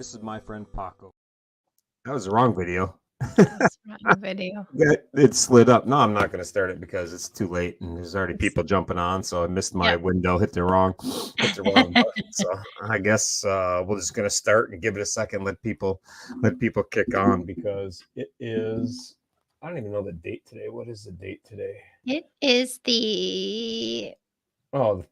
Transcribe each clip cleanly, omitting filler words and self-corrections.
This is my friend Paco. That was the wrong video. That's my video. It slid up. No, I'm not going to start it because it's too late and there's already people jumping on. So I missed my window, hit the wrong button. So I guess we're just going to start and give it a second. Let people kick on because it is. I don't even know the date today. What is the date today? It is the 14th.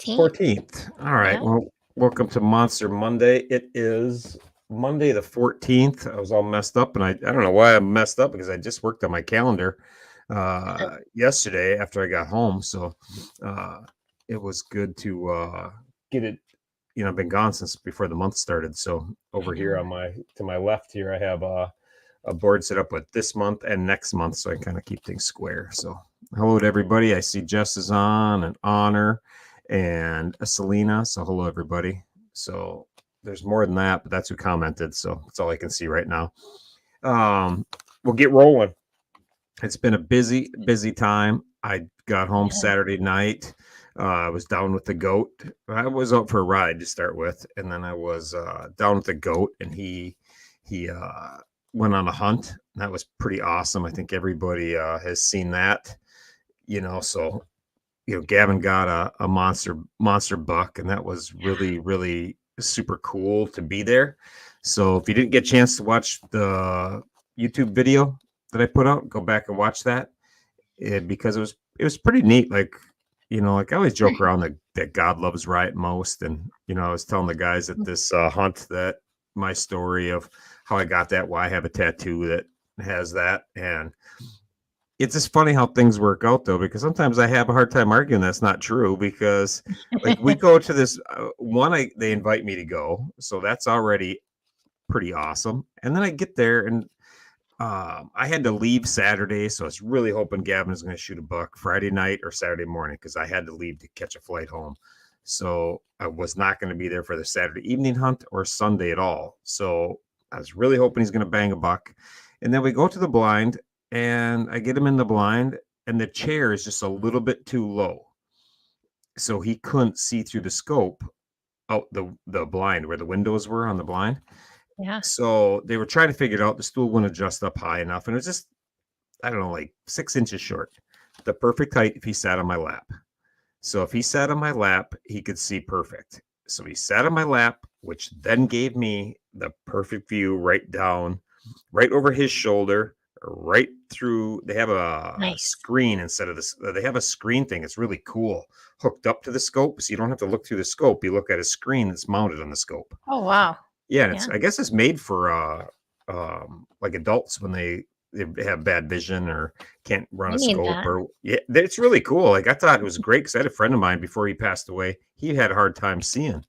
14th. All right. Yeah. Well, welcome to Monster Monday. It is Monday the 14th. I was all messed up, and I don't know why I'm messed up because I just worked on my calendar yesterday after I got home. So it was good to get it. You know, I've been gone since before the month started. So over here to my left here, I have a board set up with this month and next month, so I kind of keep things square. So hello to everybody. I see Jess is on, and Honor, and Selena. So hello everybody. So there's more than that, but that's who commented. So that's all I can see right now. We'll get rolling. It's been a busy time. I got home Saturday night. I was down with the goat. I was out for a ride to start with, and then I was down with the goat, and he went on a hunt. That was pretty awesome. I think everybody has seen that, you know. So, you know, Gavin got a monster buck, and that was really super cool to be there. So if you didn't get a chance to watch the YouTube video that I put out, go back and watch that because it was pretty neat. Like, you know, like I always joke around that God loves Riot most. And, you know, I was telling the guys at this hunt that my story of how I got that, why I have a tattoo that has that. And it's just funny how things work out, though, because sometimes I have a hard time arguing that's not true because like we go to this they invite me to go. So that's already pretty awesome. And then I get there and I had to leave Saturday. So I was really hoping Gavin is going to shoot a buck Friday night or Saturday morning because I had to leave to catch a flight home. So I was not going to be there for the Saturday evening hunt or Sunday at all. So I was really hoping he's going to bang a buck. And then we go to the blind and I get him in the blind and the chair is just a little bit too low. So he couldn't see through the scope out the blind where the windows were on the blind. Yeah. So they were trying to figure it out. The stool wouldn't adjust up high enough. And it was just, I don't know, like 6 inches short. The perfect height if he sat on my lap. So if he sat on my lap, he could see perfect. So he sat on my lap, which then gave me the perfect view right over his shoulder, right through. They have a screen instead of this. They have a screen thing. It's really cool, hooked up to the scope. So you don't have to look through the scope. You look at a screen that's mounted on the scope. Oh, wow. Yeah. And I guess it's made for like adults when they have bad vision or can't run a scope it's really cool. Like I thought it was great because I had a friend of mine before he passed away. He had a hard time seeing,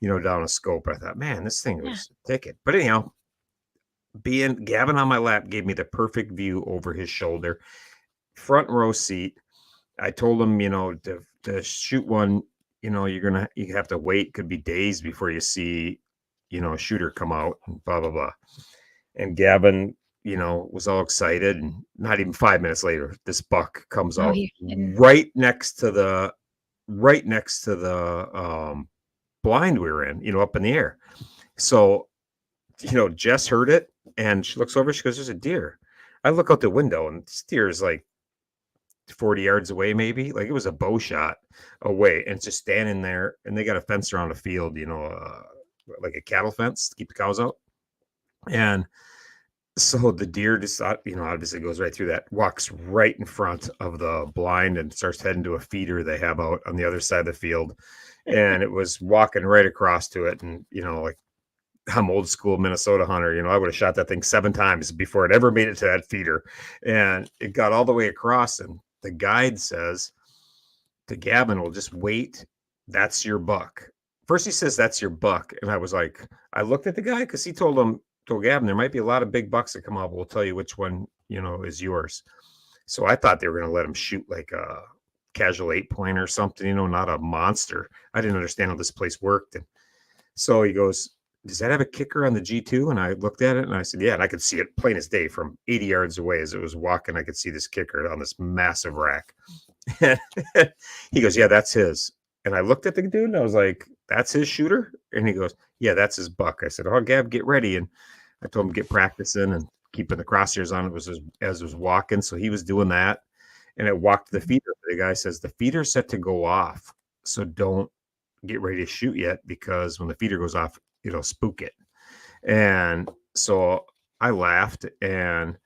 you know, down a scope. I thought, man, this thing was a ticket. But anyhow, being Gavin on my lap gave me the perfect view over his shoulder, front row seat. I told him, you know, to shoot one, you know, you have to wait. Could be days before you see, you know, a shooter come out and blah, blah, blah. And Gavin, you know, was all excited, and not even 5 minutes later, this buck comes out right next to the blind we were in, you know, up in the air. So, you know, Jess heard it and she looks over, she goes, "There's a deer." I look out the window and this deer is like 40 yards away, maybe. Like it was a bow shot away, and it's just standing there. And they got a fence around the field, you know, like a cattle fence to keep the cows out. And so the deer just, you know, obviously goes right through that, walks right in front of the blind and starts heading to a feeder they have out on the other side of the field. And it was walking right across to it. And, you know, like I'm old school Minnesota hunter, you know, I would have shot that thing 7 times before it ever made it to that feeder. And it got all the way across. And the guide says to Gavin, "Well, just wait. That's your buck." First he says, "That's your buck." And I was like, I looked at the guy because he told Gavin, "There might be a lot of big bucks that come out, but we'll tell you which one, you know, is yours." So I thought they were going to let him shoot like a casual 8-point or something, you know, not a monster. I didn't understand how this place worked. And so he goes, "Does that have a kicker on the G2?" And I looked at it and I said, "Yeah." And I could see it plain as day from 80 yards away as it was walking. I could see this kicker on this massive rack. And he goes, "Yeah, that's his." And I looked at the dude and I was like, that's his shooter? And he goes, yeah, that's his buck. I said, oh, Gab, get ready. And I told him get practicing and keeping the crosshairs on. It was as it was walking. So he was doing that. And it walked the feeder. The guy says, the feeder's set to go off. So don't get ready to shoot yet, because when the feeder goes off, it'll spook it. And so I laughed, and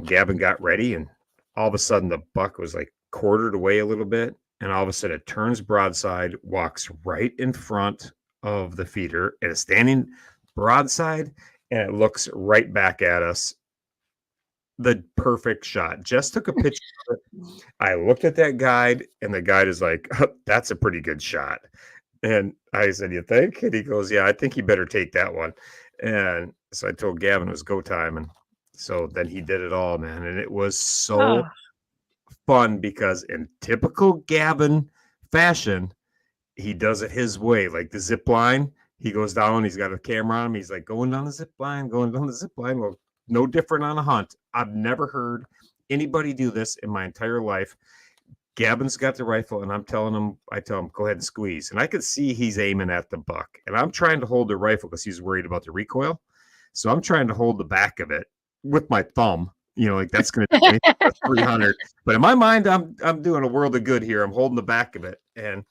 Gavin got ready, and all of a sudden the buck was like quartered away a little bit, and all of a sudden it turns broadside, walks right in front of the feeder, and is standing broadside, and it looks right back at us. The perfect shot. Just took a picture of it. I looked at that guide, and the guide is like, oh, that's a pretty good shot. And I said, you think? And he goes, yeah, I think you better take that one. And so I told Gavin it was go time. And so then he did it all, man. And it was so fun, because in typical Gavin fashion, he does it his way. Like the zip line, he goes down, he's got a camera on him. He's like going down the zip line, going down the zip line. Well, no different on a hunt. I've never heard anybody do this in my entire life. Gavin's got the rifle, and I tell him, go ahead and squeeze. And I could see he's aiming at the buck. And I'm trying to hold the rifle because he's worried about the recoil. So I'm trying to hold the back of it with my thumb. Like that's going to take 300. But in my mind, I'm doing a world of good here. I'm holding the back of it. And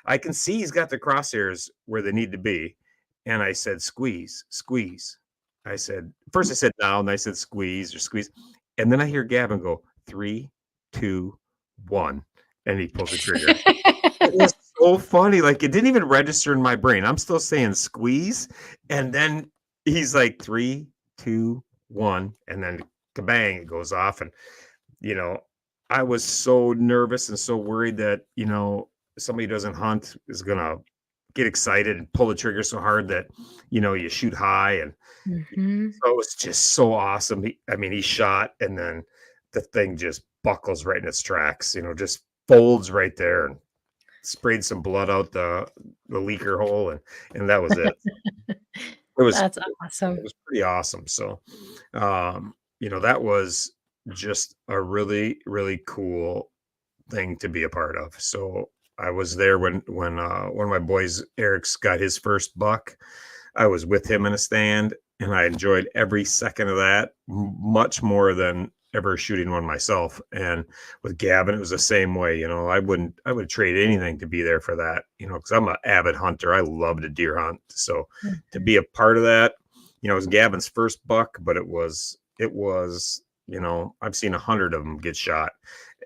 I can see he's got the crosshairs where they need to be. And I said, squeeze, squeeze. First I said now, and I said squeeze or squeeze. And then I hear Gavin go 3, 2, 1, and he pulls the trigger. It was so funny. Like it didn't even register in my brain. I'm still saying squeeze. And then he's like 3, 2, 1. And then kabang, it goes off. And, I was so nervous and so worried that, somebody who doesn't hunt is going to get excited and pull the trigger so hard that, you shoot high. And so it was just so awesome. He shot, and then the thing just buckles right in its tracks, just folds right there, and sprayed some blood out the leaker hole. And that was it. That's awesome. It was pretty awesome. So, that was just a really, really cool thing to be a part of. So I was there when one of my boys, Eric's, got his first buck. I was with him in a stand, and I enjoyed every second of that much more than ever shooting one myself. And with Gavin, it was the same way. I would trade anything to be there for that, because I'm an avid hunter. I love to deer hunt. So to be a part of that, it was Gavin's first buck, but it was, I've seen 100 of them get shot,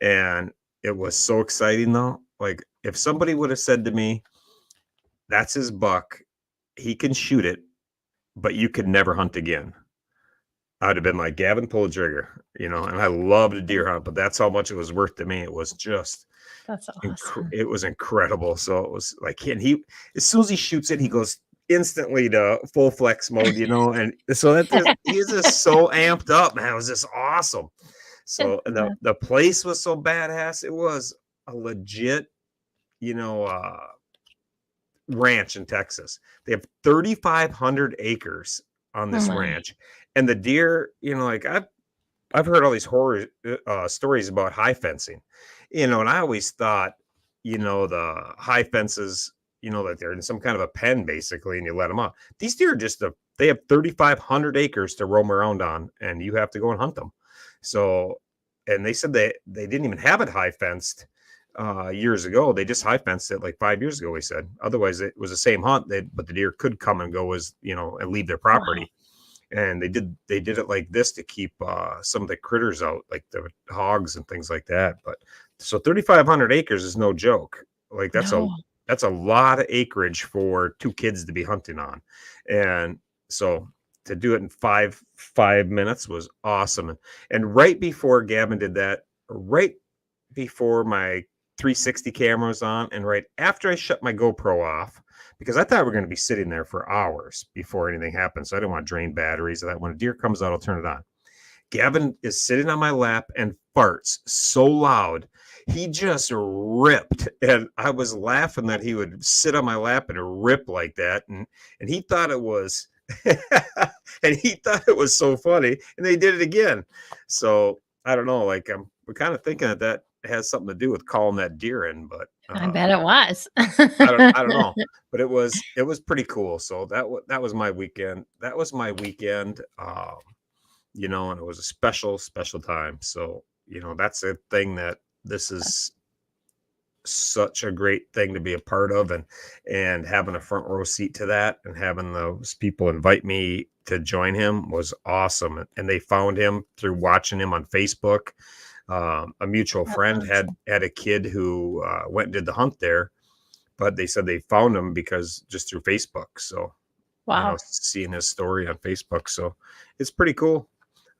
and it was so exciting though. Like if somebody would have said to me, that's his buck, he can shoot it, but you could never hunt again, I'd have been like, Gavin, pull the trigger, and I love to deer hunt, but that's how much it was worth to me. It was just, that's awesome. It was incredible. So it was like, and he, as soon as he shoots it, he goes instantly to full flex mode, and so he's just so amped up, man. It was just awesome. So the place was so badass. It was a legit, ranch in Texas. They have 3,500 acres on this ranch, and the deer, like I've heard all these horror stories about high fencing, and I always thought, the high fences, that they're in some kind of a pen basically, and you let them out. These deer they have 3,500 acres to roam around on, and you have to go and hunt them. So, and they said they didn't even have it high fenced years ago. They just high fenced it like 5 years ago, he said. Otherwise it was the same hunt, but the deer could come and go as, and leave their property. Wow. And they did it like this to keep some of the critters out, like the hogs and things like that. But so 3,500 acres is no joke. Like that's a lot of acreage for two kids to be hunting on. And so to do it in five minutes was awesome. And right before Gavin did that, right before my 360 camera was on, and right after I shut my GoPro off, because I thought we were going to be sitting there for hours before anything happens. So I didn't want to drain batteries. So that when a deer comes out, I'll turn it on. Gavin is sitting on my lap and farts so loud. He just ripped. And I was laughing that he would sit on my lap and rip like that. And he thought it was, and he thought it was so funny. And they did it again. So I don't know, like we're kind of thinking that has something to do with calling that deer in, but I bet it was. I don't know, but it was pretty cool. So that was my weekend. That was my weekend. And it was a special time. So, that's a thing that this is such a great thing to be a part of, and having a front row seat to that, and having those people invite me to join him was awesome. And they found him through watching him on Facebook. A mutual That's friend awesome. had a kid who went and did the hunt there, but they said they found him because just through Facebook. So, Wow. seeing his story on Facebook. So it's pretty cool.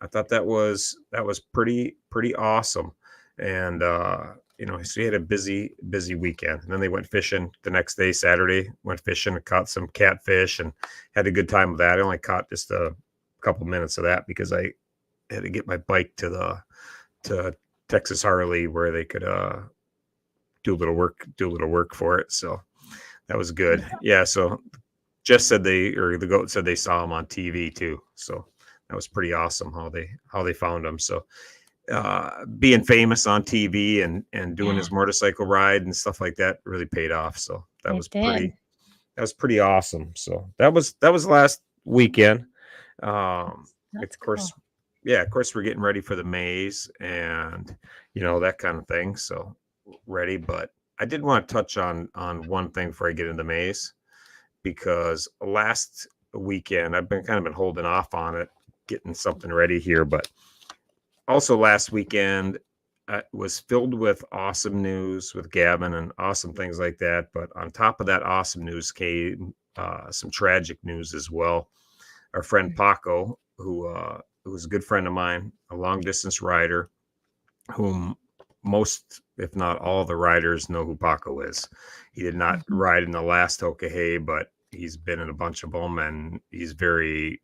I thought that was pretty awesome. And so he had a busy weekend. And then they went fishing the next day, Saturday, went fishing and caught some catfish and had a good time with that. I only caught just a couple minutes of that because I had to get my bike to Texas Harley where they could do a little work for it. So that was good. Yeah. So Jess said the goat said they saw him on TV too. So that was pretty awesome how they found him. So being famous on TV and doing his motorcycle ride and stuff like that really paid off. So that was pretty awesome. So that was last weekend. That's Of course, cool. yeah, of course we're getting ready for the maze and that kind of thing. So ready, but I did want to touch on one thing before I get into the maze, because last weekend I've been holding off on it, getting something ready here, but also last weekend was filled with awesome news with Gavin and awesome things like that. But on top of that awesome news came some tragic news as well. Our friend Paco, who was a good friend of mine, a long distance rider, whom most, if not all, the riders know who Paco is. He did not ride in the last Hoka, but he's been in a bunch of them, and he's very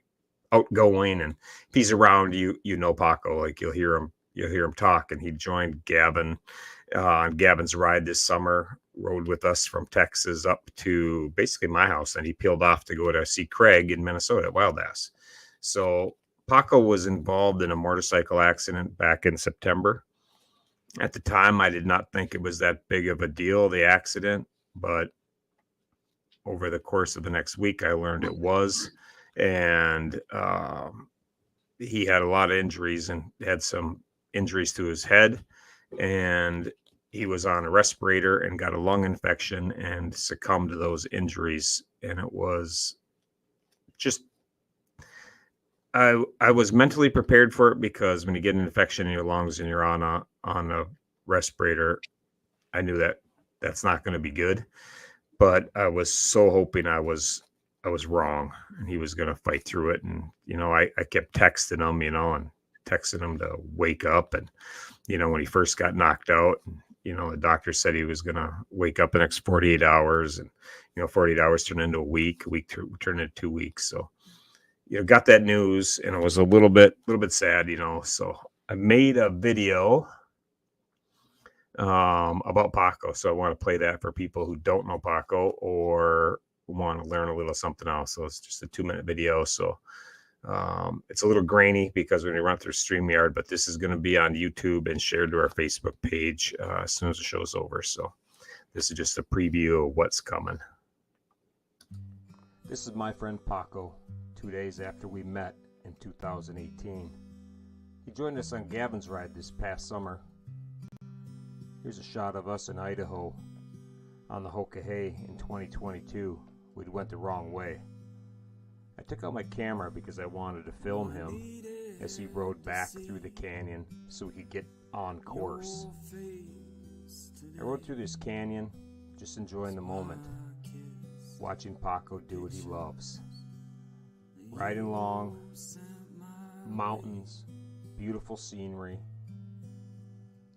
outgoing. And if he's around you, Paco. Like you'll hear him talk. And he joined Gavin on Gavin's ride this summer. Rode with us from Texas up to basically my house, and he peeled off to go to see Craig in Minnesota at Wild Ass. So Paco was involved in a motorcycle accident back in September. At the time, I did not think it was that big of a deal, the accident, but over the course of the next week, I learned it was. And he had a lot of injuries and had some injuries to his head. And he was on a respirator and got a lung infection and succumbed to those injuries. And it was just, I was mentally prepared for it, because when you get an infection in your lungs and you're on a respirator, I knew that that's not going to be good. But I was so hoping I was wrong and he was going to fight through it. And, I kept texting him, and texting him to wake up. And, when he first got knocked out, the doctor said he was going to wake up the next 48 hours, and, 48 hours turned into a week turned into 2 weeks. So, got that news, and it was a little bit sad, so I made a video about Paco. So I want to play that for people who don't know Paco or want to learn a little something else. So it's just a 2-minute video. So it's a little grainy because when we run through StreamYard, but this is going to be on YouTube and shared to our Facebook page as soon as the show's over. So this is just a preview of what's coming. This is my friend Paco, 2 days after we met in 2018. He joined us on Gavin's ride this past summer. Here's a shot of us in Idaho on the Hoka in 2022. We'd went the wrong way. I took out my camera because I wanted to film him as he rode back through the canyon so he could get on course. I rode through this canyon, just enjoying the moment, watching Paco do what he loves. Riding along, mountains, beautiful scenery,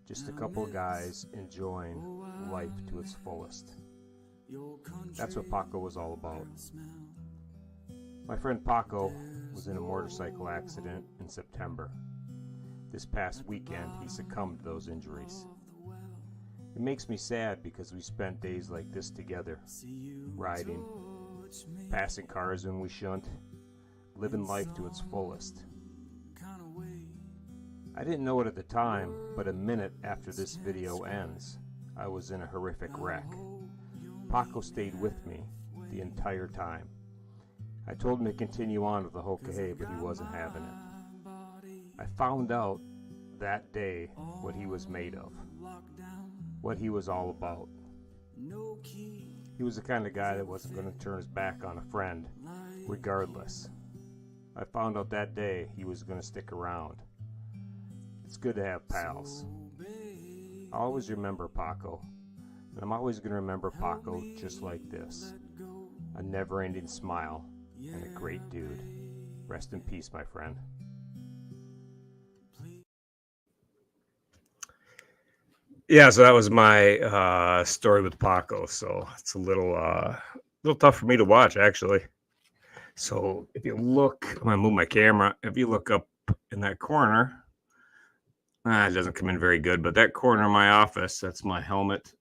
just a couple of guys enjoying life to its fullest. That's what Paco was all about. My friend Paco was in a motorcycle accident in September. This past weekend, he succumbed to those injuries. It makes me sad because we spent days like this together, riding, passing cars when we shouldn't, living life to its fullest. I didn't know it at the time, but a minute after this video ends, I was in a horrific wreck. Paco stayed with me the entire time. I told him to continue on with the Hokahe, but he wasn't having it. I found out that day what he was made of, what he was all about. He was the kind of guy that wasn't going to turn his back on a friend, regardless. I found out that day he was going to stick around. It's good to have pals. I'll always remember Paco, and I'm always going to remember Paco just like this. A never-ending smile and a great dude. Rest in peace, my friend. Yeah, so that was my story with Paco. So it's a little tough for me to watch, actually. So if you look, I'm gonna move my camera. If you look up in that corner, it doesn't come in very good, but that corner of my office, that's my helmet.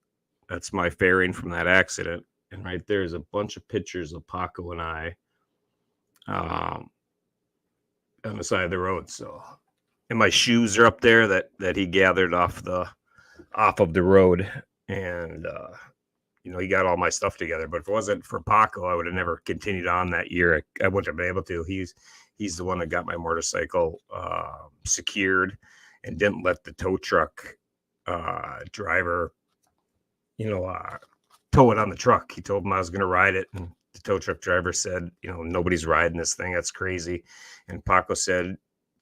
That's my fairing from that accident. And right there is a bunch of pictures of Paco and I on the side of the road. So, and my shoes are up there that he gathered off of the road, and he got all my stuff together. But if it wasn't for Paco, I would have never continued on that year. I wouldn't have been able to. He's the one that got my motorcycle secured and didn't let the tow truck driver, tow it on the truck. He told him I was going to ride it, and the tow truck driver said, nobody's riding this thing. That's crazy. And Paco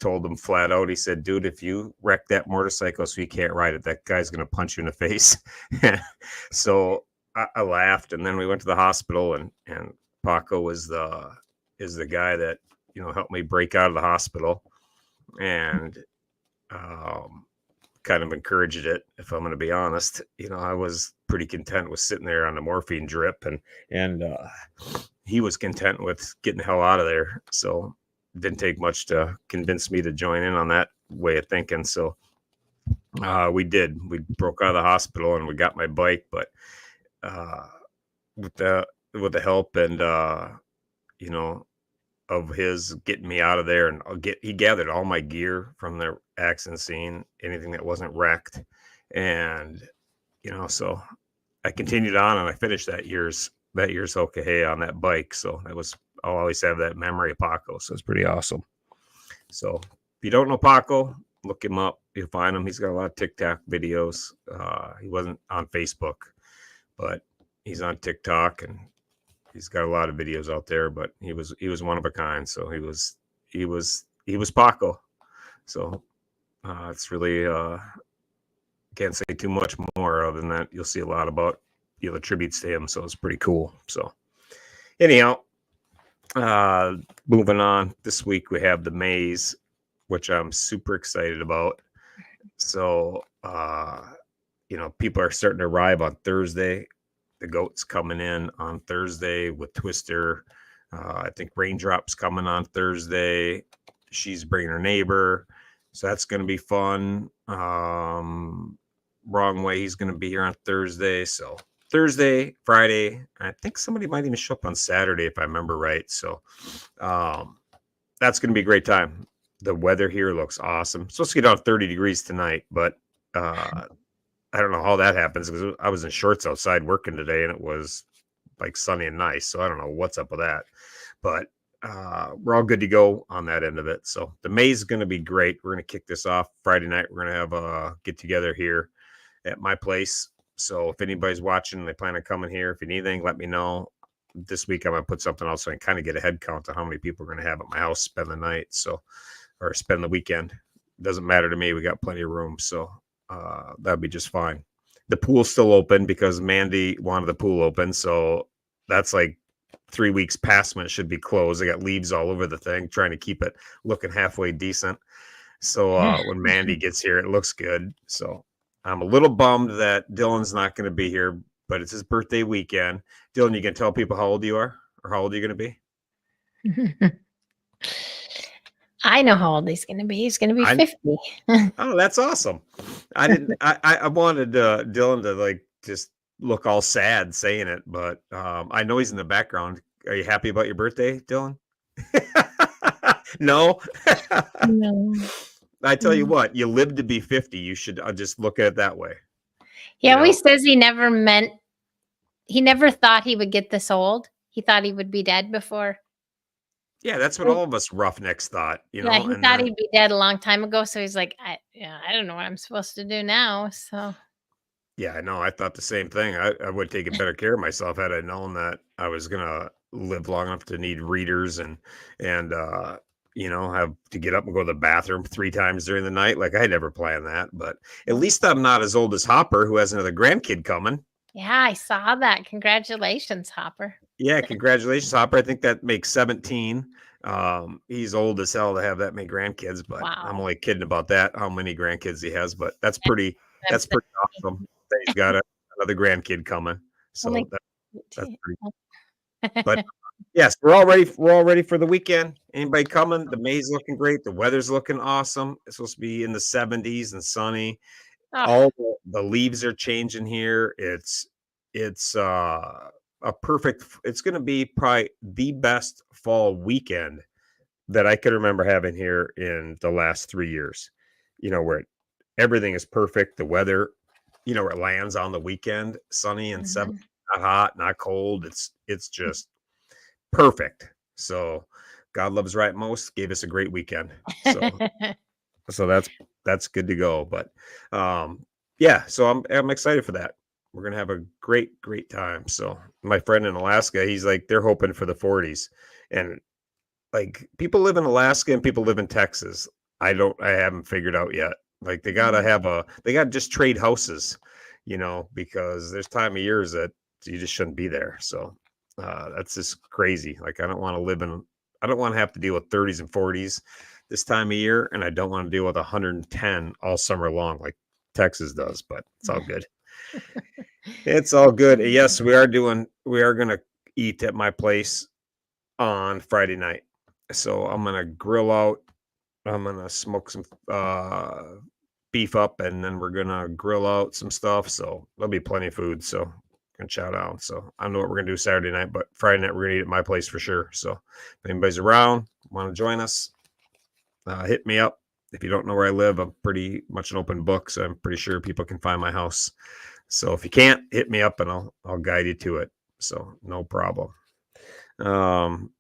told him flat out, he said, dude, if you wreck that motorcycle so you can't ride it, that guy's going to punch you in the face. So I laughed, and then we went to the hospital, and Paco is the guy that, helped me break out of the hospital, and kind of encouraged it, if I'm going to be honest. I was pretty content with sitting there on the morphine drip, and he was content with getting the hell out of there. So it didn't take much to convince me to join in on that way of thinking. So we broke out of the hospital and we got my bike, but with the help and of his getting me out of there, and he gathered all my gear from the accident scene, anything that wasn't wrecked, and so I continued on and I finished that year's Hokahe on that bike. So I'll always have that memory of Paco. So it's pretty awesome. So if you don't know Paco, look him up. You'll find him. He's got a lot of TikTok videos. He wasn't on Facebook, but he's on TikTok, and he's got a lot of videos out there. But he was one of a kind. So he was Paco. So it's really can't say too much more other than that. You'll see a lot about the tributes to him. So it's pretty cool. So anyhow, moving on. This week we have the Maze, which I'm super excited about. So people are starting to arrive on Thursday. The goat's coming in on Thursday with Twister. I think Raindrop's coming on Thursday. She's bringing her neighbor, so that's going to be fun. Wrong Way, he's going to be here on Thursday. So Thursday, Friday, I think somebody might even show up on Saturday if I remember right. So that's going to be a great time. The weather here looks awesome. It's supposed to get down 30 degrees tonight, but I don't know how that happens because I was in shorts outside working today and it was like sunny and nice. So I don't know what's up with that, but we're all good to go on that end of it. So the Maze is going to be great. We're going to kick this off Friday night. We're going to have a get together here at my place. So if anybody's watching and they plan on coming here, if you need anything, let me know. This week I'm going to put something else so I can kind of get a head count of how many people we're going to have at my house spend the night. So, or spend the weekend. Doesn't matter to me. We got plenty of room. So that'd be just fine. The pool's still open because Mandy wanted the pool open. So that's like 3 weeks past when it should be closed. I got leaves all over the thing, trying to keep it looking halfway decent. So when Mandy gets here, it looks good. So I'm a little bummed that Dylan's not going to be here, but it's his birthday weekend. Dylan, you can tell people how old you are or how old you're going to be? I know how old he's going to be. He's going to be 50. Oh, that's awesome. I wanted Dylan to like just look all sad saying it, but I know he's in the background. Are you happy about your birthday, Dylan? No. No. I tell you what, you live to be 50. You should just look at it that way. He You always know? says he never thought he would get this old. He thought he would be dead before. Yeah, that's what all of us roughnecks thought, Yeah, he and thought then he'd be dead a long time ago, so he's like, I don't know what I'm supposed to do now." So, yeah, I know. I thought the same thing. I would take better care of myself had I known that I was gonna live long enough to need readers and have to get up and go to the bathroom 3 times during the night. Like I never planned that, but at well, least I'm not as old as Hopper, who has another grandkid coming. yeah, I saw that. Congratulations, Hopper. Yeah, congratulations, Hopper. I think that makes 17. He's old as hell to have that many grandkids, but I'm Wow. only kidding about that, how many grandkids he has, but that's Yeah, pretty I'm that's pretty awesome that he's got another grandkid coming. only So that's 18. pretty, but yes, we're all ready for the weekend. Anybody coming? The May's looking great. The weather's looking awesome. It's supposed to be in the 70s and sunny. Oh, All the leaves are changing here. It's a perfect. It's going to be probably the best fall weekend that I could remember having here in the last 3 years. Where everything is perfect. The weather, where it lands on the weekend, sunny and seven, mhm. not hot, not cold. It's just perfect. So God loves right most gave us a great weekend. So that's good to go. But yeah, so I'm excited for that. We're gonna have a great time. So my friend in Alaska, he's like they're hoping for the 40s, and like people live in Alaska and people live in Texas. I haven't figured out yet. Like they gotta just trade houses, because there's time of years that you just shouldn't be there. So that's just crazy. Like I don't want to have to deal with 30s and 40s this time of year, and I don't want to deal with 110 all summer long like Texas does, but it's all good. It's all good. Yes, we are gonna eat at my place on Friday night. So I'm gonna grill out. I'm gonna smoke some beef up, and then we're gonna grill out some stuff. So there'll be plenty of food. So gonna chow down. So I don't know what we're gonna do Saturday night, but Friday night we're gonna eat at my place for sure. So if anybody's around, want to join us, hit me up. If you don't know where I live, I'm pretty much an open book, so I'm pretty sure people can find my house. So if you can't, hit me up and I'll guide you to it. So no problem. Um,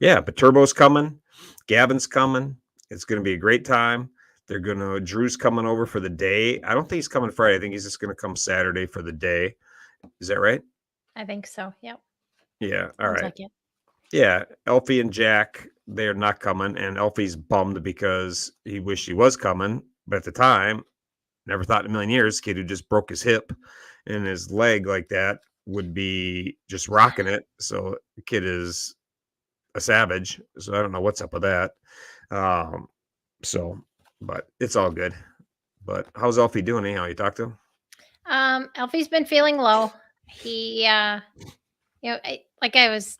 yeah, but Turbo's coming, Gavin's coming. It's going to be a great time. Drew's coming over for the day. I don't think he's coming Friday. I think he's just going to come Saturday for the day. Is that right? I think so. Yep. Yeah. All Sounds right. like it. Yeah. Elfie and Jack, they're not coming. And Elfie's bummed because he wished he was coming. But at the time, never thought in a million years, kid who just broke his hip and his leg like that would be just rocking it. So the kid is a savage. So I don't know what's up with that. Um, so, but it's all good. But how's Elfie doing anyhow? You talk to him? Elfie's been feeling low. He, like I was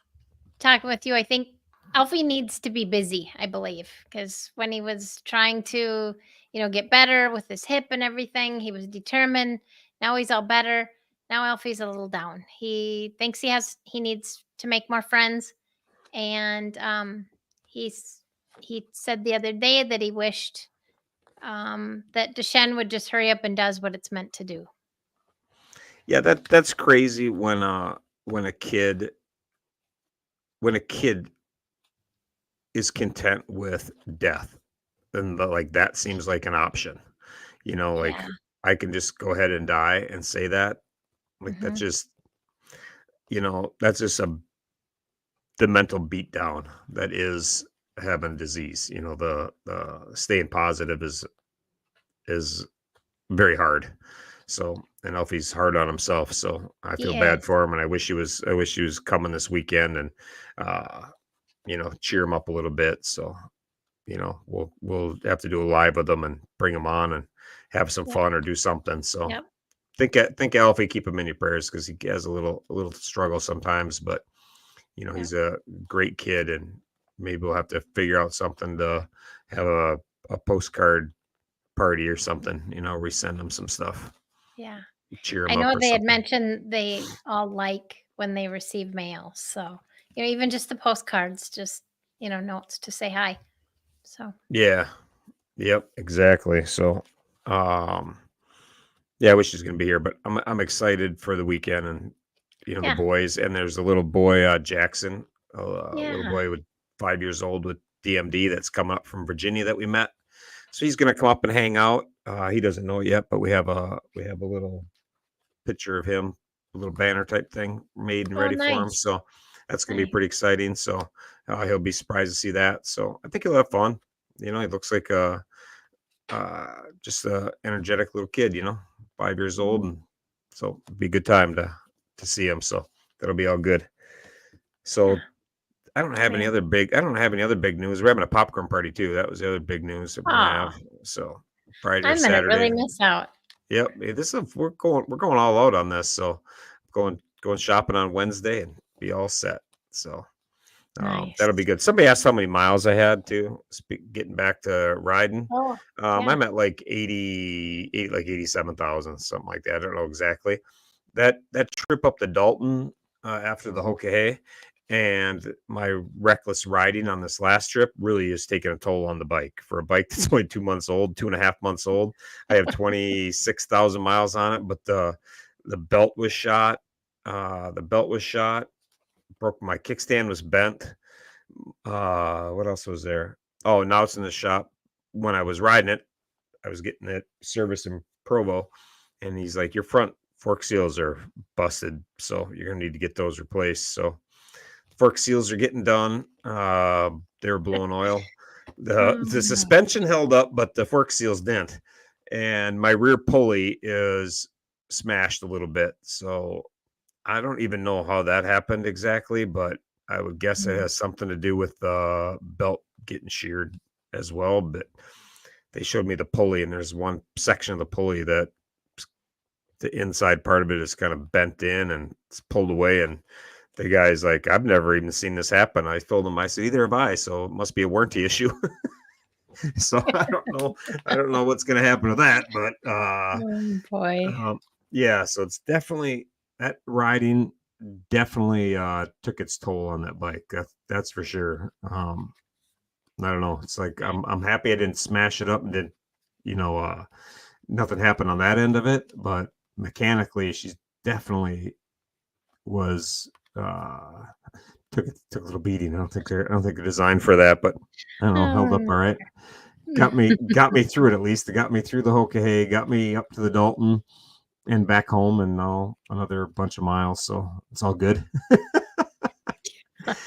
talking with you, I think Alfie needs to be busy, I believe, because when he was trying to, get better with his hip and everything, he was determined. Now he's all better. Now Alfie's a little down. He thinks he needs to make more friends, and he's he said the other day that he wished that Deshen would just hurry up and does what it's meant to do. Yeah, that's crazy when a kid when a kid is content with death. Then like that seems like an option. Like Yeah. I can just go ahead and die and say that. Like Hmm. that's just the mental beatdown that is having disease. The staying positive is very hard. So, and Alfie's hard on himself. So I feel He bad is. for him, and I wish he was coming this weekend and uh, cheer him up a little bit. So we'll have to do a live with him and bring him on and have some Yep. fun or do something. So Yep. think Alfie, keep him in your prayers because he has a little struggle sometimes, but Yep. he's a great kid, and maybe we'll have to figure out something to have a postcard party or something. We send him some stuff, Yeah. cheer I him up know or they had something. mentioned they all like when they receive mail. So, even just the postcards, just, notes to say hi. So, Yeah. Yep. Exactly. So, um, Yeah, I wish he was gonna be here, but I'm excited for the weekend and the Yeah. boys. And there's a little boy, Jackson, a little Yeah. boy with 5 years old with DMD that's come up from Virginia that we met. So he's gonna come up and hang out. He doesn't know it yet, but we have a little picture of him, a little banner type thing made and Oh, ready for him. nice. So that's gonna be Nice. pretty exciting. So he'll be surprised to see that. So I think he'll have fun. He looks like just a energetic little kid. 5 years old, Mm. and so it'd be a good time to see him. So that'll be all good. Yeah. So Great. I don't have any other big news. We're having a popcorn party too. That was the other big news that we're gonna Oh, have. So Friday or I'm gonna really Saturday. miss out. Yep. We're going all out on this. So going shopping on Wednesday and be all set. So that'll be Nice. good. Somebody asked how many miles I had to getting back to riding. Oh, yeah. I'm at like 87,000, something like that. I don't know exactly. That trip up to Dalton after the Hokahay and my reckless riding on this last trip really is taking a toll on the bike. For a bike that's only 2 months old, 2.5 months old, I have 26,000 miles on it, but the belt was shot. The belt was shot. Broke my kickstand was bent. What else was there? Oh, now it's in the shop. When I was riding it, I was getting it serviced in Provo, and he's like, "Your front fork seals are busted, so you're gonna need to get those replaced." So fork seals are getting done. They were blowing oil. The Oh, suspension held up, but the fork seals didn't, and my rear pulley is smashed a little bit. So I don't even know how that happened exactly, but I would guess it mm. has something to do with the belt getting sheared as well. But they showed me the pulley, and there's one section of the pulley that the inside part of it is kind of bent in and it's pulled away. And the guy's like, I've never even seen this happen. I told him, I said, either have I. So it must be a warranty issue. So I don't know. I don't know what's going to happen to that, but Oh, boy. um, yeah. So it's definitely that riding definitely took its toll on that bike. That's for sure. I don't know. It's like I'm happy I didn't smash it up and did you know nothing happened on that end of it, but mechanically she's definitely was took a little beating. I don't think they're designed for that, but I don't know, held up Oh, all right. Got me through it at least. It got me through the Hokahay, got me up to the Dalton and back home and now another bunch of miles. So it's all good.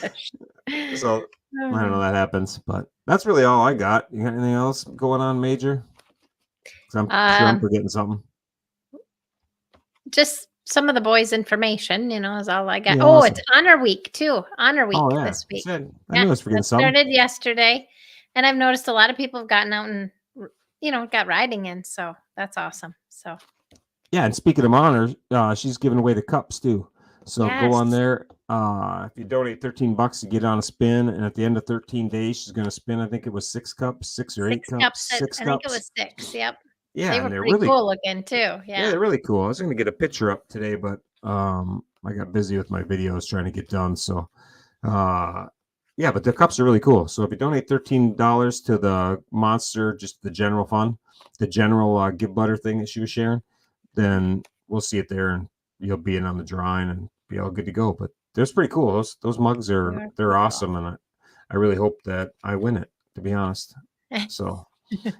gosh. So I don't know, Oh. that happens, but that's really all I got. You got anything else going on major? 'Cause I'm sure I'm Um, forgetting something. just some of the boys' information, is all I got. Yeah, Oh, it's awesome. Honor Week too. Honor Oh Week yeah, this I week. said I Yeah, knew I was forgetting that something. started yesterday, and I've noticed a lot of people have gotten out and got riding in, so that's awesome. So Yeah, and speaking of honors, she's giving away the cups too. So go on yes, there. If you donate $13, you get on a spin, and at the end of 13 days, she's going to spin. I think it was 6 cups, 6 or 8 6 cups. cups, six I think it cups. was 6. Yep, they Yeah, were and they're pretty really cool looking too. yeah, Yeah. they're really cool. I was going to get a picture up today, but I got busy with my videos trying to get done. So uh, yeah, but the cups are really cool. So if you donate $13 to the Monster, just the general fund, the general Give Butter thing that she was sharing, then we'll see it there, and you'll be in on the drawing and be all good to go. But that's pretty cool. Those mugs They are they're pretty awesome, and I really hope that I win it. To be honest, cool. so.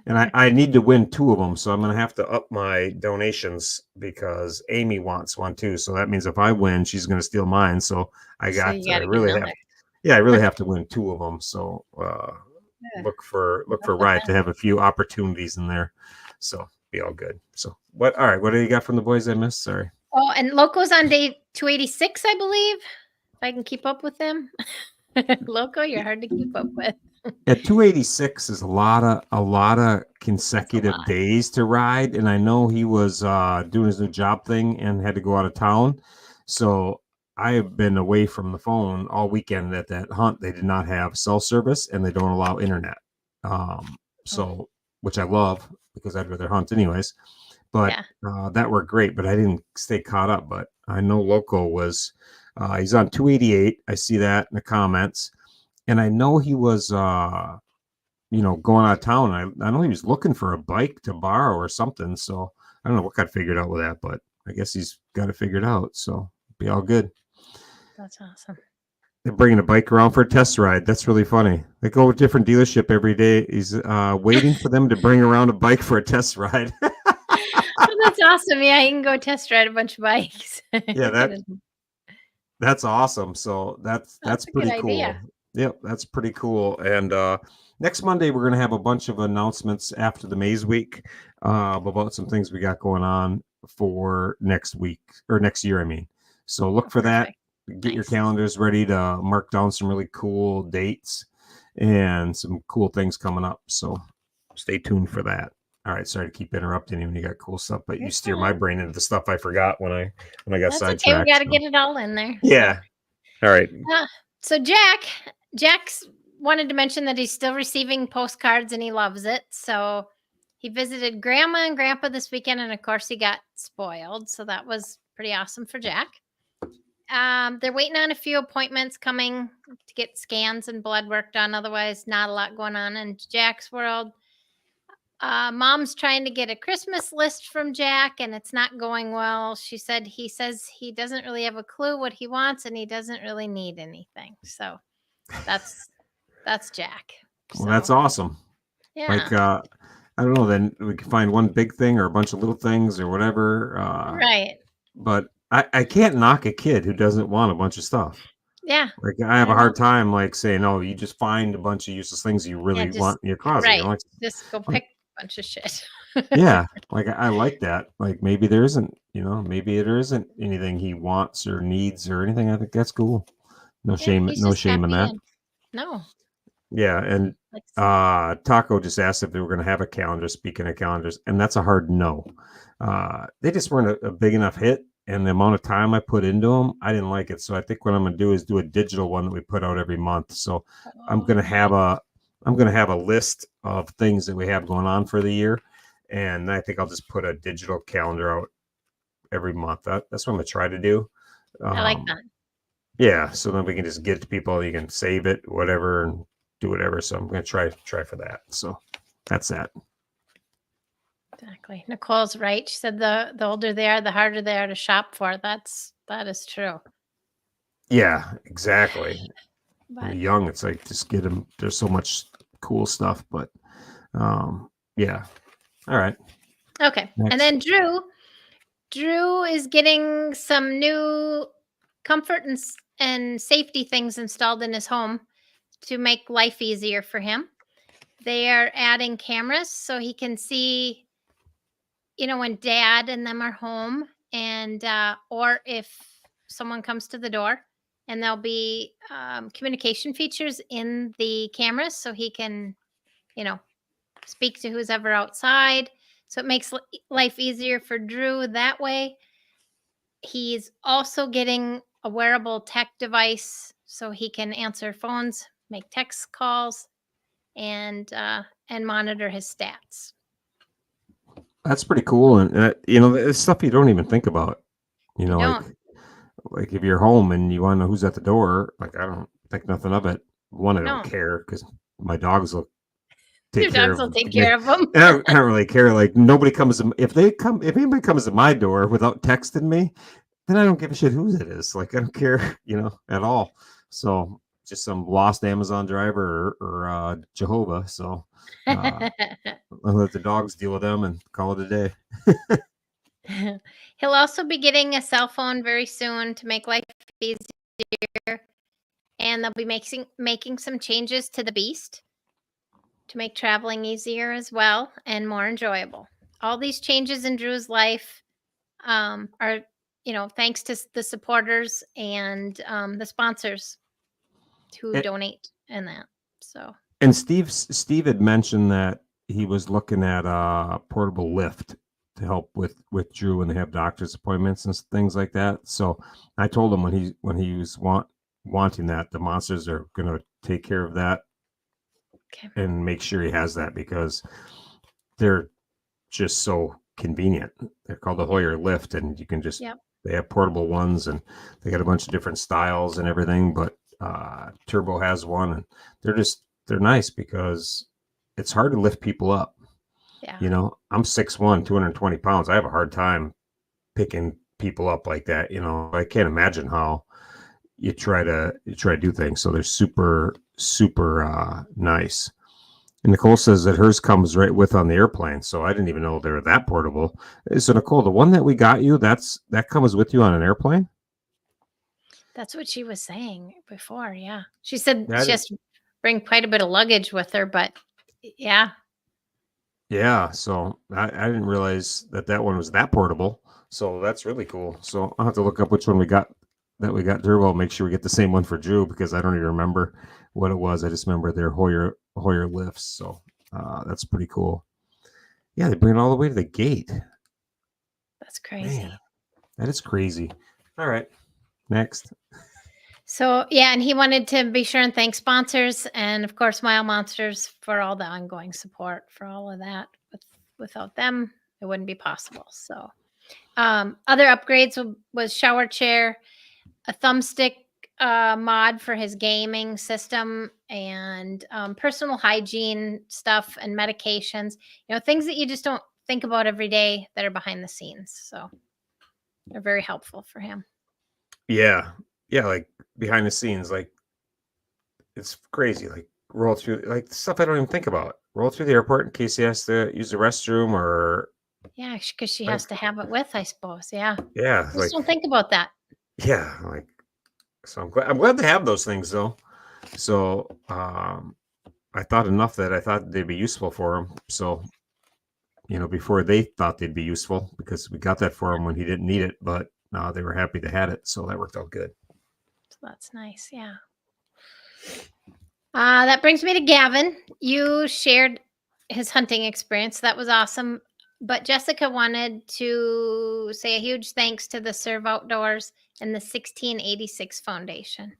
And I need to win 2 of them, so I'm gonna have to up my donations because Amy wants one too. So that means if I win, she's gonna steal mine. So So you got to get another. I really have to win 2 of them. So Yeah, look for look at Riot that. to have a few opportunities in there. So be all good. So what? All right, what do you got from the boys I missed? Sorry. Oh, and Loco's on day 286, I believe. If I can keep up with them. Loco, you're hard to keep up with. At 286 is a lot of That's a consecutive lot. days to ride, and I know he was doing his new job thing and had to go out of town. So I have been away from the phone all weekend. At that hunt, they did not have cell service and they don't allow internet. Oh, So which I love because I'd rather hunt anyways. But yeah. that worked great, but I didn't stay caught up. But I know Loco was he's on 288. I see that in the comments, and I know he was going out of town. I know he was looking for a bike to borrow or something. So I don't know what got figured out with that, but I guess he's got it figured out. So be all good. That's awesome. They're bringing a bike around for a test ride. That's really funny. They go to a different dealership every day. He's waiting for them to bring around a bike for a test ride. Oh, that's awesome. Yeah, you can go test ride a bunch of bikes. Yeah, that's awesome. So that's a good pretty cool. idea. Yep, that's pretty cool. And next Monday we're gonna have a bunch of announcements after the Maze Week about some things we got going on for next week or next year. I mean, so look for that. Get your Nice. calendars ready to mark down some really cool dates and some cool things coming up. So stay tuned for that. All right, sorry to keep interrupting you when you got cool stuff, but you You're steer my fine. brain into the stuff I forgot when I got That's okay. We sidetracked. got to so. get it all in there. Yeah. All right. So Jack's wanted to mention that he's still receiving postcards and he loves it. So he visited Grandma and Grandpa this weekend, and of course he got spoiled. So that was pretty awesome for Jack. They're waiting on a few appointments coming to get scans and blood work done. Otherwise, not a lot going on in Jack's world. Mom's trying to get a Christmas list from Jack, and it's not going well. He says he doesn't really have a clue what he wants, and he doesn't really need anything. So that's Jack. Well, that's awesome. Yeah. Like, I don't know. Then we can find one big thing or a bunch of little things or whatever. Right. But I can't knock a kid who doesn't want a bunch of stuff. Yeah. Like I have a hard time like saying, "Oh, you just find a bunch of useless things you really want in your closet." Right. You know, like, Just go pick a bunch of shit. yeah, like I like that. Like maybe there isn't, maybe there isn't anything he wants or needs or anything. I think that's cool. No shame in that. No. Yeah, and Taco just asked if they were going to have a calendar. Speaking of calendars, and that's a hard no. They just weren't a big enough hit, and the amount of time I put into them, I didn't like it. So I think what I'm going to do is do a digital one that we put out every month. So I'm going to have a list of things that we have going on for the year, and I think I'll just put a digital calendar out every month. That's what I'm going to try to do. I like that. Yeah, so then we can just get it to people. You can save it, whatever, and do whatever. So I'm going to try for that. So that's that. Exactly. Nicole's right. She said the older they are, the harder they are to shop for. That is true. Yeah, exactly. But when you're young, it's like just get them. There's so much cool stuff, but yeah. All right. Okay. Next. And then Drew is getting some new comfort and safety things installed in his home to make life easier for him. They are adding cameras so he can see, when Dad and them are home, and or if someone comes to the door, and there'll be communication features in the cameras so he can, speak to who's ever outside. So it makes life easier for Drew that way. He's also getting a wearable tech device so he can answer phones, make text calls, and monitor his stats. That's pretty cool, and it's stuff you don't even think about. Like if you're home and you want to know who's at the door, like I don't think nothing of it. One, I don't care because my dogs will take care of them. I don't really care. Like nobody comes if anybody comes to my door without texting me, then I don't give a shit who it is. Like I don't care, at all. So just some lost Amazon driver or Jehovah. So I'll let the dogs deal with them and call it a day. He'll also be getting a cell phone very soon to make life easier. And they'll be making some changes to the Beast to make traveling easier as well and more enjoyable. All these changes in Drew's life are, thanks to the supporters and the sponsors who donate in that. So. And Steve had mentioned that he was looking at a portable lift to help with Drew when they have doctor's appointments and things like that. So I told him when he was wanting that, the monsters are going to take care of that. Okay. And make sure he has that because they're just so convenient. They're called the Hoyer Lift, and you can just they have portable ones, and they got a bunch of different styles and everything. But Turbo has one, and they're nice because it's hard to lift people up. Yeah. You know, I'm 6'1", 220 pounds. I have a hard time picking people up like that. You know, I can't imagine how you try to do things. So they're super, super nice. And Nicole says that hers comes right with on the airplane. So I didn't even know they were that portable. So Nicole, the one that we got you, that comes with you on an airplane? That's what she was saying before. Yeah. She said That she is, has to bring quite a bit of luggage with her, but yeah, yeah. So I didn't realize that one was that portable. So that's really cool. So I'll have to look up which one we got Drew. I'll make sure we get the same one for Drew because I don't even remember what it was. I just remember their Hoyer lifts. So that's pretty cool. Yeah, they bring it all the way to the gate. that's crazy. Man, that is crazy. All right, next. So yeah, and he wanted to be sure and thank sponsors and of course Mile Monsters for all the ongoing support for all of that. Without them, it wouldn't be possible. So other upgrades was shower chair, a thumbstick mod for his gaming system, and personal hygiene stuff and medications. You know, things that you just don't think about every day that are behind the scenes. So they're very helpful for him. Yeah, yeah, like behind the scenes, like it's crazy. Like roll through like stuff I don't even think about. Roll through the airport in case he has to use the restroom or Yeah, because she like has to have it with, I suppose. Yeah. yeah, Just like don't think about that. yeah, like so I'm glad to have those things though. So I thought enough that I thought they'd be useful for him. So before they thought they'd be useful because we got that for him when he didn't need it, but they were happy to had it, so that worked out good. So that's nice. Yeah. That brings me to Gavin. You shared his hunting experience. That was awesome. But Jessica wanted to say a huge thanks to the Serve Outdoors and the 1686 Foundation.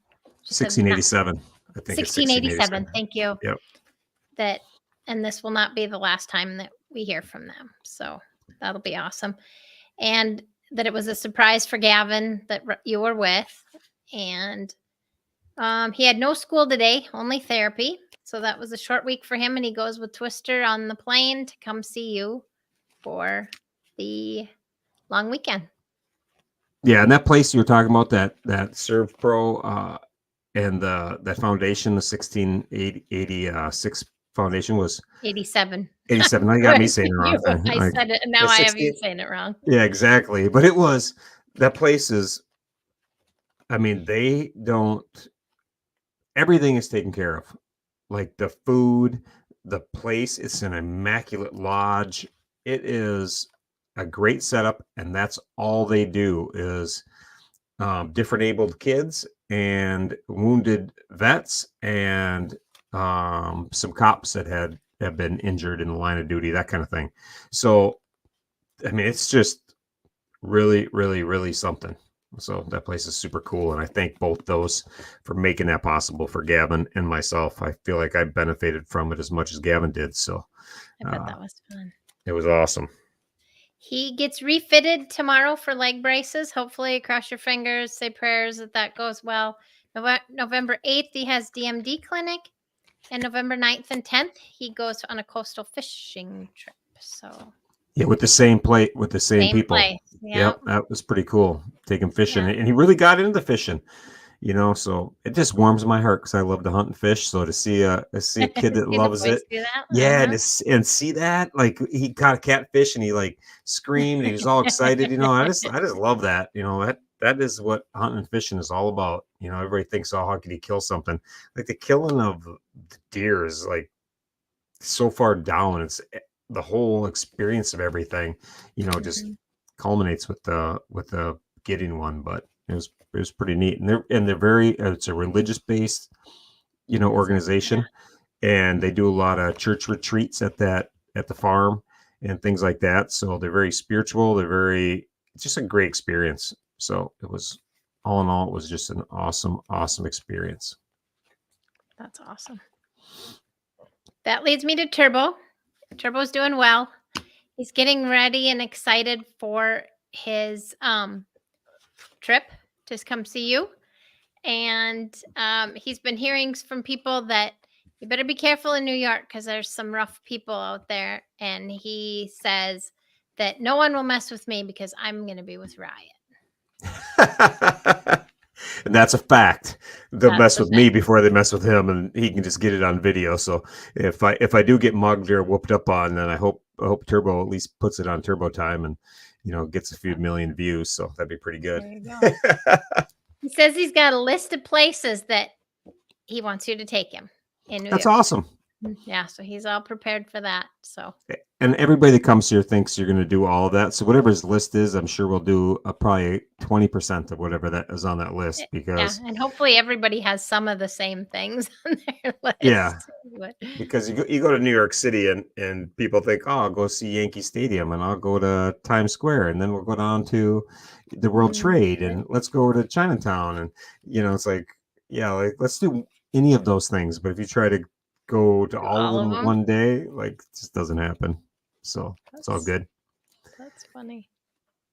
She said, 1687, I think it's 1687. 1687. Thank you. Yep. That, and this will not be the last time that we hear from them. So that'll be awesome. And that it was a surprise for Gavin that you were with. And he had no school today, only therapy. So that was a short week for him. And he goes with Twister on the plane to come see you for the long weekend. Yeah, and that place you were talking about, that Serve Pro and that foundation, the 1686 foundation was 87. 87. Now you got me saying it wrong. I said it, and now the I have you 16 saying it wrong. Yeah, exactly. But it was that place is. I mean, they don't. Everything is taken care of, like the food, the place. It's an immaculate lodge. It is a great setup, and that's all they do is different abled kids and wounded vets and some cops that have been injured in the line of duty, that kind of thing. So, I mean, it's just really, really, really something. So that place is super cool, and I thank both those for making that possible for Gavin and myself. I feel like I benefited from it as much as Gavin did. So I bet that was fun. it was awesome. He gets refitted tomorrow for leg braces. Hopefully, cross your fingers, say prayers that goes well. November 8th, he has DMD clinic. And November 9th and 10th, he goes on a coastal fishing trip. So, Yeah, with the same plate, with the same same people. place. Yeah. Yep, that was pretty cool. Taking fishing, Yeah. and he really got into fishing. So it just warms my heart because I love to hunt and fish. So to see a kid that See the loves boys it, do that? yeah, Uh-huh. and see that, like he caught a catfish and he like screamed and he was all excited. I just love that. That is what hunting and fishing is all about. Everybody thinks, oh, how could you kill something? Like the killing of the deer is like so far down. It's the whole experience of everything. Just Mhm. culminates with the getting one, but it was pretty neat. And they're very it's a religious based organization, and they do a lot of church retreats at the farm and things like that. So they're very spiritual. It's just a great experience. So it was all in all, it was just an awesome experience. That's awesome. That leads me to Turbo. Turbo's doing well. He's getting ready and excited for his trip to come see you. And he's been hearing from people that You better be careful in New York because there's some rough people out there. And he says that no one will mess with me because I'm going to be with Riot. And that's a fact. They'll That's mess the with me before they mess with him, and he can just get it on video. So if I do get mugged or whooped up on, then I hope Turbo at least puts it on Turbo Time and gets a few million views. So that'd be pretty good. There you go. He says he's got a list of places that he wants you to take him in New That's York. awesome. Yeah, so he's all prepared for that. So And everybody that comes here thinks you're going to do all of that. So whatever his list is, I'm sure we'll do probably 20% of whatever that is on that list, because and hopefully everybody has some of the same things on their list. Yeah. But because you go to New York City and people think, oh, I'll go see Yankee Stadium and I'll go to Times Square and then we'll go down to the World Trade and let's go to Chinatown. And, it's like, yeah, like let's do any of those things. But if you try to go to all of them one day, like it just doesn't happen. So it's all good. That's funny.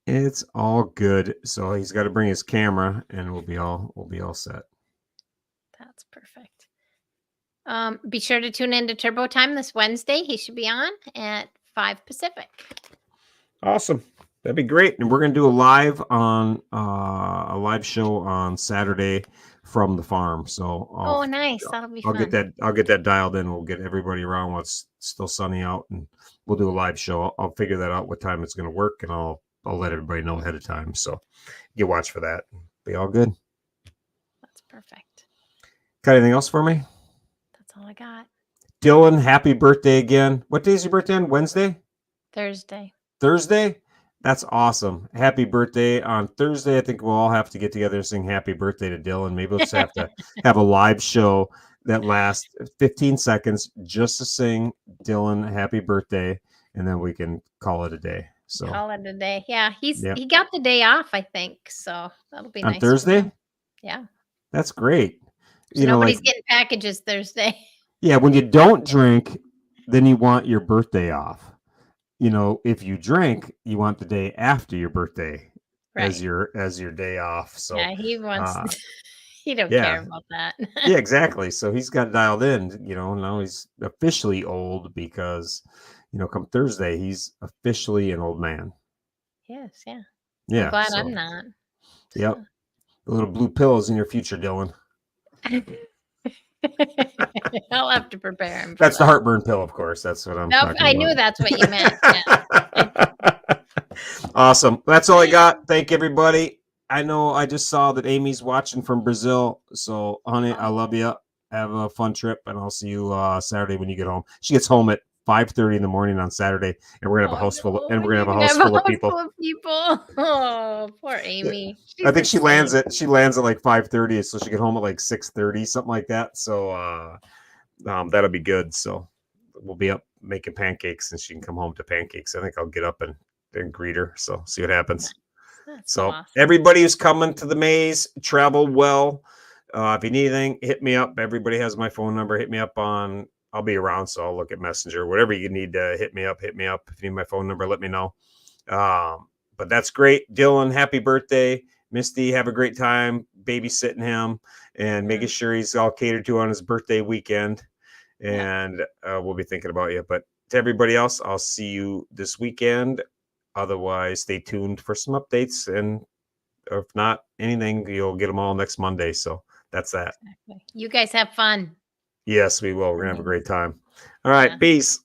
It's all good. So he's got to bring his camera and we'll be all set. That's perfect. Be sure to tune in to Turbo Time this Wednesday. He should be on at 5 Pacific. Awesome. That'd be great. And we're going to do a live show on Saturday from the farm. So nice. That'll be fun. I'll get that dialed in. We'll get everybody around while it's still sunny out and we'll do a live show. I'll figure that out what time it's going to work and I'll let everybody know ahead of time. So you watch for that. Be all good. That's perfect. Got anything else for me? That's all I got. Dylan, happy birthday again. What day is your birthday on? Wednesday? Thursday? That's awesome. Happy birthday on Thursday. I think we'll all have to get together and sing happy birthday to Dylan. Maybe we'll just have to have a live show that lasts 15 seconds just to sing Dylan happy birthday, and then we can call it a day. So call it a day. Yeah, he got the day off, I think. So that'll be nice. On Thursday? Yeah. That's great. So nobody's getting packages Thursday. Yeah, when you don't drink, then you want your birthday off. If you drink, you want the day after your birthday as your day off. So yeah, he wants. He don't care about that. Yeah, exactly. So he's got dialed in. Now he's officially old because, come Thursday, he's officially an old man. Yes. Yeah. Yeah. I'm glad I'm not. Yep. The little blue pills in your future, Dylan. I'll have to prepare him. That's the heartburn pill, of course. That's what I'm talking about. I knew that's what you meant. Yeah. Awesome. That's all I got. Thank everybody. I know I just saw that Amy's watching from Brazil. So, honey, I love you. Have a fun trip, and I'll see you Saturday when you get home. She gets home at 5:30 in the morning on Saturday, and we're gonna have a house full of people. Oh, poor Amy. I think she lands at like 5:30, so she get home at like 6:30, something like that. So that'll be good. So we'll be up making pancakes, and she can come home to pancakes. I think I'll get up and greet her. So see what happens. That's so awesome. Everybody who's coming to the maze, travel well. If you need anything, hit me up. Everybody has my phone number. Hit me up on. I'll be around, so I'll look at Messenger. Whatever you need to hit me up. If you need my phone number, let me know. But that's great. Dylan, happy birthday. Misty, have a great time babysitting him and making sure he's all catered to on his birthday weekend. And we'll be thinking about you. But to everybody else, I'll see you this weekend. Otherwise, stay tuned for some updates. And if not anything, you'll get them all next Monday. So that's that. Exactly. You guys have fun. Yes, we will. We're going to have a great time. All right. Peace.